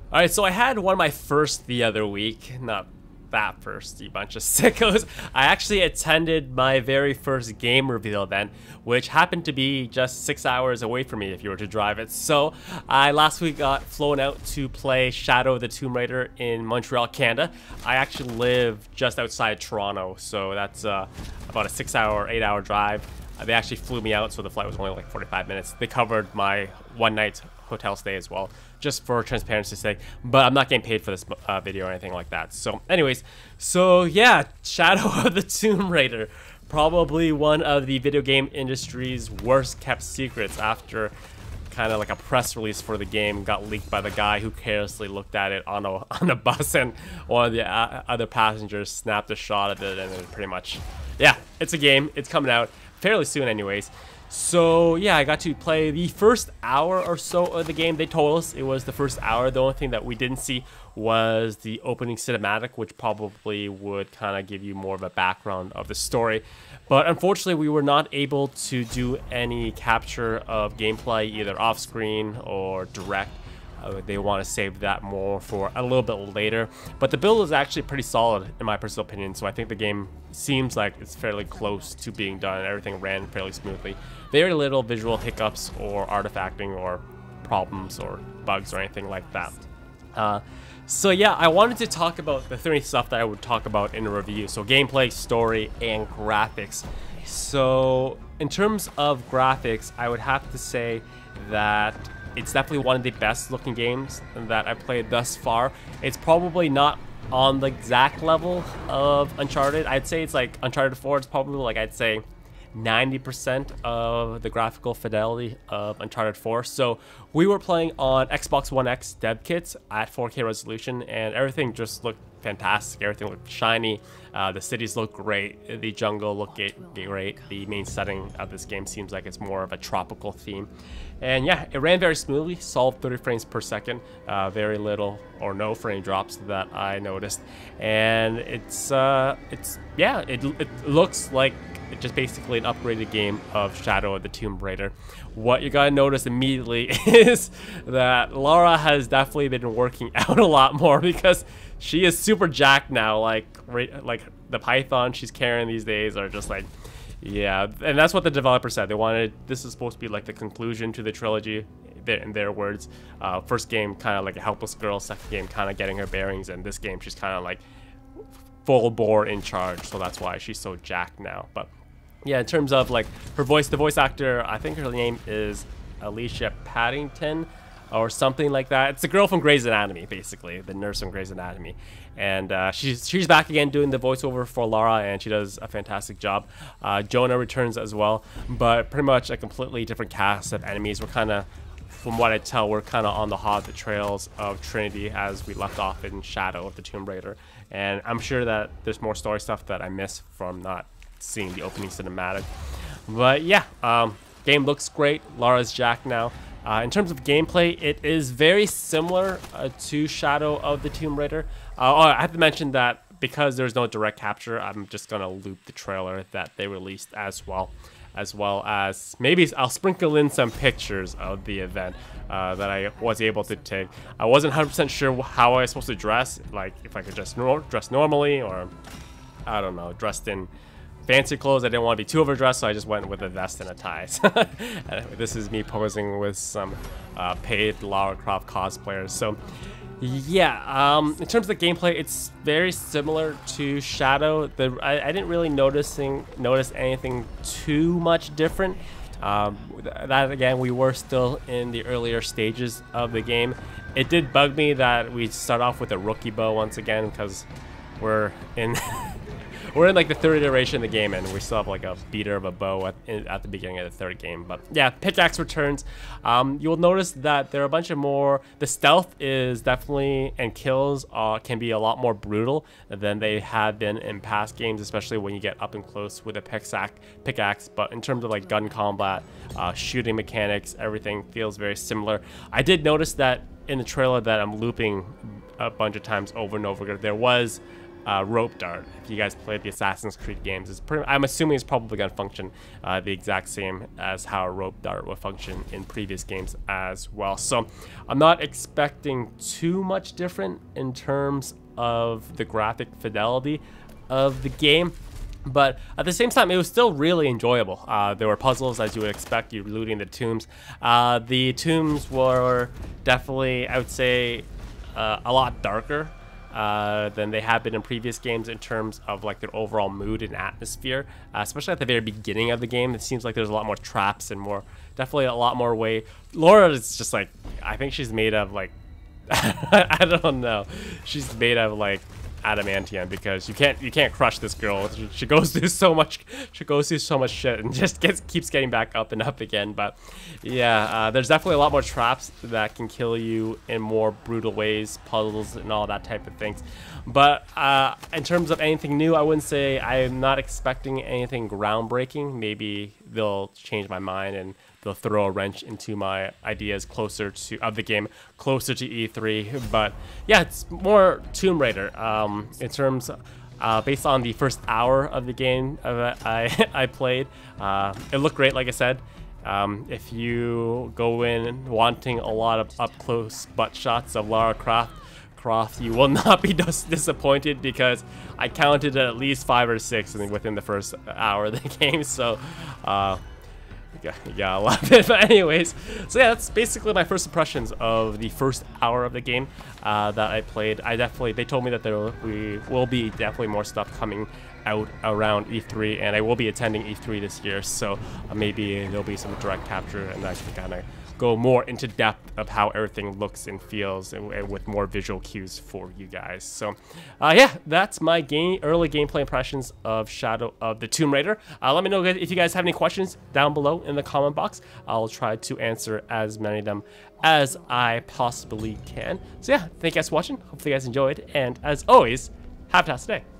Alright, so I had one of my first the other week. Not that first, you bunch of sickos. I actually attended my very first game reveal event, which happened to be just 6 hours away from me if you were to drive it. So I last week got flown out to play Shadow of the Tomb Raider in Montreal, Canada. I actually live just outside Toronto, so that's about a 6-hour, 8-hour drive. They actually flew me out, so the flight was only like 45 minutes. They covered my one night hotel stay as well, just for transparency's sake, but I'm not getting paid for this video or anything like that. So anyways, so yeah, Shadow of the Tomb Raider, probably one of the video game industry's worst kept secrets, after kind of like a press release for the game got leaked by the guy who carelessly looked at it on a bus, and one of the other passengers snapped a shot of it, and then pretty much, yeah, it's a game, it's coming out fairly soon anyways. So yeah, I got to play the first hour or so of the game. They told us it was the first hour. The only thing that we didn't see was the opening cinematic, which probably would kind of give you more of a background of the story. But unfortunately, we were not able to do any capture of gameplay, either off screen or direct. They want to save that more for a little bit later, but the build is actually pretty solid in my personal opinion, so I think the game seems like it's fairly close to being done. Everything ran fairly smoothly. Very little visual hiccups or artifacting or problems or bugs or anything like that. So yeah, I wanted to talk about the three stuff that I would talk about in a review. So gameplay, story, and graphics. So in terms of graphics, I would have to say that it's definitely one of the best looking games that I've played thus far. It's probably not on the exact level of Uncharted. I'd say it's like Uncharted 4, it's probably like, I'd say 90% of the graphical fidelity of Uncharted 4. So we were playing on Xbox One X dev kits at 4K resolution, and everything just looked fantastic. Everything looked shiny. The cities look great. The jungle looked great. The main setting of this game seems like it's more of a tropical theme. And yeah, it ran very smoothly, solid 30 frames per second, very little or no frame drops that I noticed. And it's yeah, it looks like just basically an upgraded game of Shadow of the Tomb Raider. What you gotta notice immediately is that Lara has definitely been working out a lot more, because she is super jacked now. Like the python she's carrying these days are just like, yeah. And that's what the developer said. They wanted, this is supposed to be like the conclusion to the trilogy, in their words. First game kind of like a helpless girl, second game kind of getting her bearings, and this game she's kind of like full bore in charge, so that's why she's so jacked now. But yeah, in terms of like her voice, the voice actor, I think her name is Alicia Paddington or something like that. It's the girl from Grey's Anatomy, basically, the nurse from Grey's Anatomy. And she's back again doing the voiceover for Lara, and she does a fantastic job. Jonah returns as well, but pretty much a completely different cast of enemies. We're kind of, from what I tell, we're kind of on the hot trails of Trinity as we left off in Shadow of the Tomb Raider. And I'm sure that there's more story stuff that I missed from not seeing the opening cinematic. But yeah, game looks great. Lara's jacked now. In terms of gameplay, it is very similar to Shadow of the Tomb Raider. Oh, I have to mention that because there's no direct capture, I'm just going to loop the trailer that they released as well as maybe I'll sprinkle in some pictures of the event that I was able to take. I wasn't 100% sure how I was supposed to dress, like if I could just dress normally, or I don't know, dressed in fancy clothes. I didn't want to be too overdressed, so I just went with a vest and a tie. This is me posing with some paid Lara Croft cosplayers. So yeah, in terms of the gameplay, it's very similar to Shadow. I didn't really notice anything too much different. That again, we were still in the earlier stages of the game. It did bug me that we start off with a rookie bow once again, because we're in we're in like the third iteration of the game, and we still have like a beater of a bow at the beginning of the third game. But yeah, pickaxe returns. You'll notice that there are a bunch of more, the stealth is definitely, and kills can be a lot more brutal than they have been in past games, especially when you get up and close with a pickaxe. But in terms of like gun combat, shooting mechanics, everything feels very similar. I did notice that in the trailer that I'm looping a bunch of times over and over again, there was rope dart. If you guys played the Assassin's Creed games, I'm assuming it's probably going to function the exact same as how a rope dart will function in previous games as well. So I'm not expecting too much different in terms of the graphic fidelity of the game. But at the same time, it was still really enjoyable. There were puzzles, as you would expect. You're looting the tombs. The tombs were definitely, I would say, a lot darker than they have been in previous games in terms of like their overall mood and atmosphere. Especially at the very beginning of the game, it seems like there's a lot more traps and definitely a lot more way. Laura is just like, I think she's made of like, I don't know. She's made of like adamantium, because you can't crush this girl. She goes through so much shit and just keeps getting back up and up again. But yeah, there's definitely a lot more traps that can kill you in more brutal ways, puzzles and all that type of things. But in terms of anything new, I wouldn't say. I'm not expecting anything groundbreaking. Maybe they'll change my mind and they'll throw a wrench into my ideas of the game closer to E3. But yeah, it's more Tomb Raider in terms based on the first hour of the game I played. It looked great, like I said. If you go in wanting a lot of up close butt shots of Lara Croft, you will not be disappointed, because I counted at least 5 or 6 within the first hour of the game. So you gotta love it. But anyways, so yeah, that's basically my first impressions of the first hour of the game that I played. They told me that there will be definitely more stuff coming out around E3, and I will be attending E3 this year, so maybe there'll be some direct capture and I can kind of go more into depth of how everything looks and feels, and with more visual cues for you guys. So yeah, that's my early gameplay impressions of Shadow of the Tomb Raider. Let me know if you guys have any questions down below in the comment box. I'll try to answer as many of them as I possibly can. So yeah, thank you guys for watching. Hopefully you guys enjoyed, and as always, have a fantastic day.